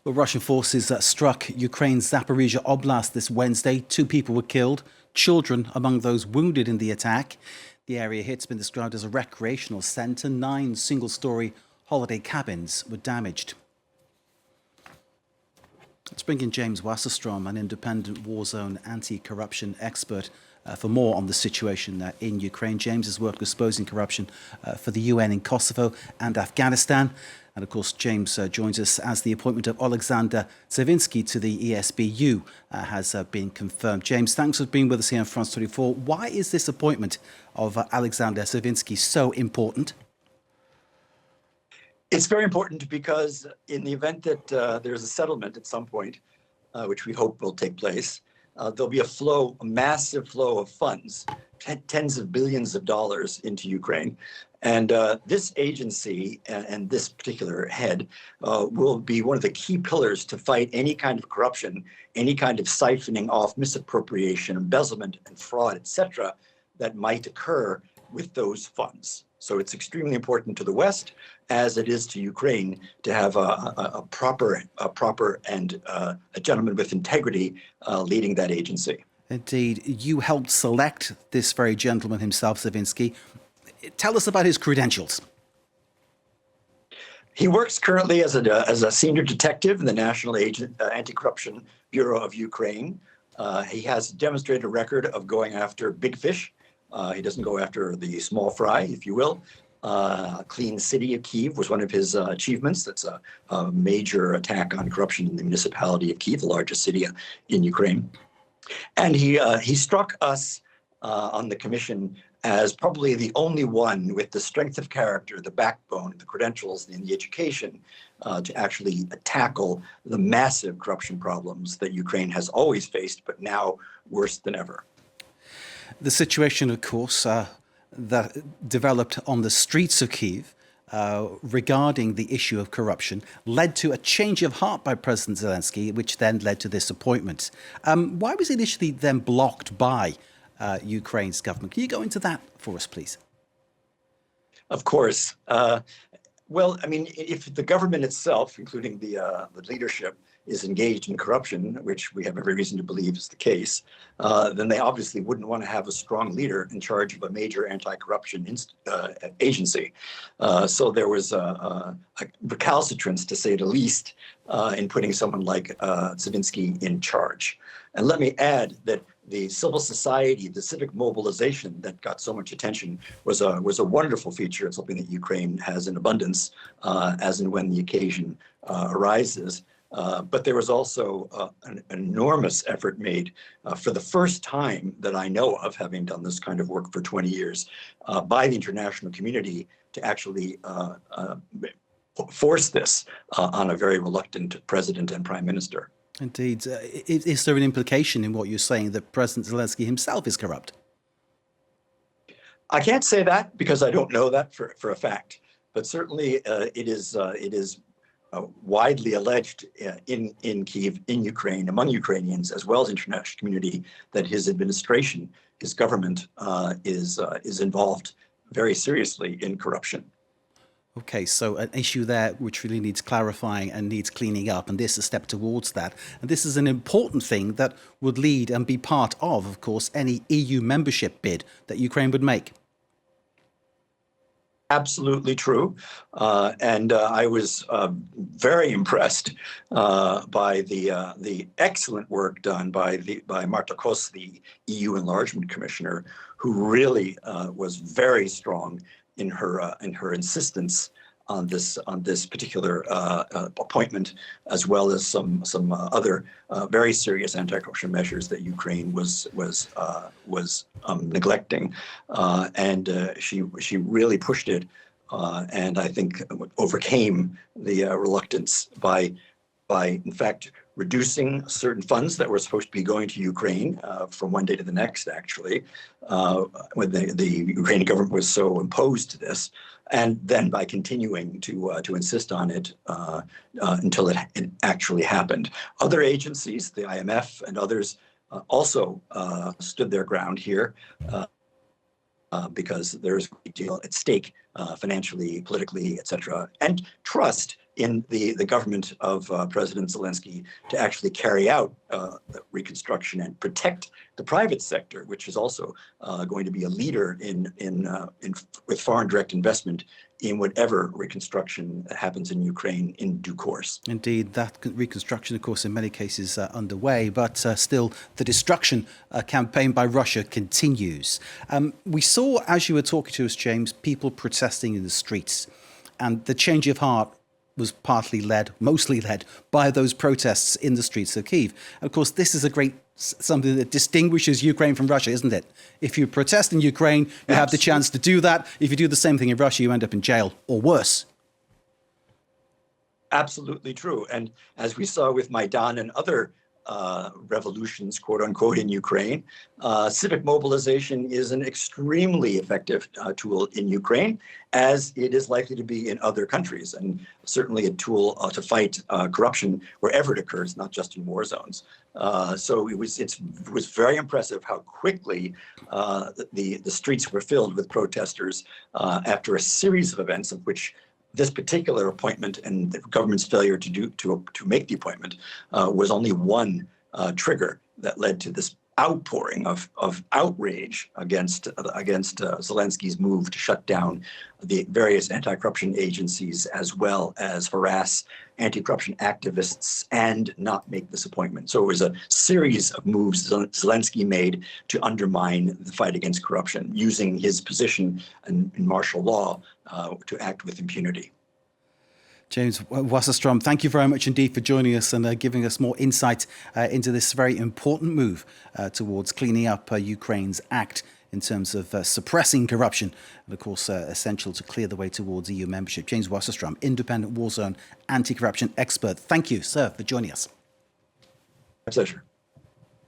Well, Russian forces struck Ukraine's Zaporizhia Oblast this Wednesday. 2 people were killed, children among those wounded in the attack. The area hit's been described as a recreational centre. 9 single-storey holiday cabins were damaged. Let's bring in James Wasserstrom, an independent warzone anti-corruption expert, for more on the situation in Ukraine. James has worked exposing corruption for the UN in Kosovo and Afghanistan. And of course, James joins us as the appointment of Oleksandr Tsyvinsky to the ESBU has been confirmed. James, thanks for being with us here on France 24. Why is this appointment of Oleksandr Tsyvinsky so important? It's very important because in the event that there's a settlement at some point, which we hope will take place, there'll be a massive flow of funds, tens of billions of dollars into Ukraine. And this agency and this particular head will be one of the key pillars to fight any kind of corruption, any kind of siphoning off, misappropriation, embezzlement, and fraud, etc., that might occur with those funds. So it's extremely important to the West, as it is to Ukraine, to have a proper and a gentleman with integrity leading that agency. Indeed. You helped select this very gentleman himself, Tsyvinsky. Tell us about his credentials. He works currently as a senior detective in the National Anti-Corruption Bureau of Ukraine. He has demonstrated a record of going after big fish. He doesn't go after the small fry, if you will. Clean city of Kyiv was one of his achievements. That's a major attack on corruption in the municipality of Kyiv, the largest city in Ukraine. And he struck us on the commission as probably the only one with the strength of character, the backbone, the credentials, and the education to actually tackle the massive corruption problems that Ukraine has always faced, but now worse than ever. The situation, of course, that developed on the streets of Kyiv regarding the issue of corruption led to a change of heart by President Zelensky, which then led to this appointment. Why was it initially then blocked by Ukraine's government? Can you go into that for us, please? Of course. Well, I mean, if the government itself, including the leadership, is engaged in corruption, which we have every reason to believe is the case, then they obviously wouldn't want to have a strong leader in charge of a major anti-corruption agency. So there was a recalcitrance, to say the least, in putting someone like Tsyvinsky in charge. And let me add that the civil society, the civic mobilization that got so much attention was a wonderful feature. It's something that Ukraine has in abundance as and when the occasion arises. But there was also an enormous effort made for the first time that I know of, having done this kind of work for 20 years, by the international community to actually force this on a very reluctant president and prime minister. Indeed. Is there an implication in what you're saying that President Zelensky himself is corrupt? I can't say that because I don't know that for a fact, but certainly it is widely alleged in Kyiv, in Ukraine, among Ukrainians, as well as international community, that his administration, his government is involved very seriously in corruption. Okay, so an issue there which really needs clarifying and needs cleaning up, and this is a step towards that. And this is an important thing that would lead and be part of course, any EU membership bid that Ukraine would make. Absolutely true. And I was very impressed by the excellent work done by Mark Owen, the EU Enlargement Commissioner, who really was very strong in her insistence on this particular appointment, as well as some other very serious anti-corruption measures that Ukraine was neglecting, and she really pushed it, and I think overcame the reluctance by in fact reducing certain funds that were supposed to be going to Ukraine from one day to the next, actually, when the Ukrainian government was so opposed to this, and then by continuing to insist on it until it actually happened. Other agencies, the IMF and others, also stood their ground here because there's a great deal at stake financially, politically, etc., and trust in the government of President Zelensky to actually carry out reconstruction and protect the private sector, which is also going to be a leader with foreign direct investment in whatever reconstruction happens in Ukraine in due course. Indeed, that reconstruction, of course, in many cases underway, but still the destruction campaign by Russia continues. We saw, as you were talking to us, James, people protesting in the streets, and the change of heart was mostly led by those protests in the streets of Kyiv. Of course, this is something that distinguishes Ukraine from Russia, isn't it? If you protest in Ukraine, you have the chance to do that. If you do the same thing in Russia, you end up in jail or worse. Absolutely true. And as we saw with Maidan and other revolutions, quote unquote, in Ukraine, civic mobilization is an extremely effective tool in Ukraine, as it is likely to be in other countries, and certainly a tool to fight corruption wherever it occurs, not just in war zones. So it was very impressive how quickly the streets were filled with protesters after a series of events of which this particular appointment and the government's failure to make the appointment was only one trigger that led to this outpouring of outrage against Zelensky's move to shut down the various anti-corruption agencies, as well as harass anti-corruption activists and not make this appointment. So it was a series of moves Zelensky made to undermine the fight against corruption, using his position in martial law to act with impunity. James Wasserstrom, thank you very much indeed for joining us and giving us more insight into this very important move towards cleaning up Ukraine's act in terms of suppressing corruption, and of course essential to clear the way towards EU membership. James Wasserstrom, independent warzone anti-corruption expert. Thank you, sir, for joining us. My pleasure.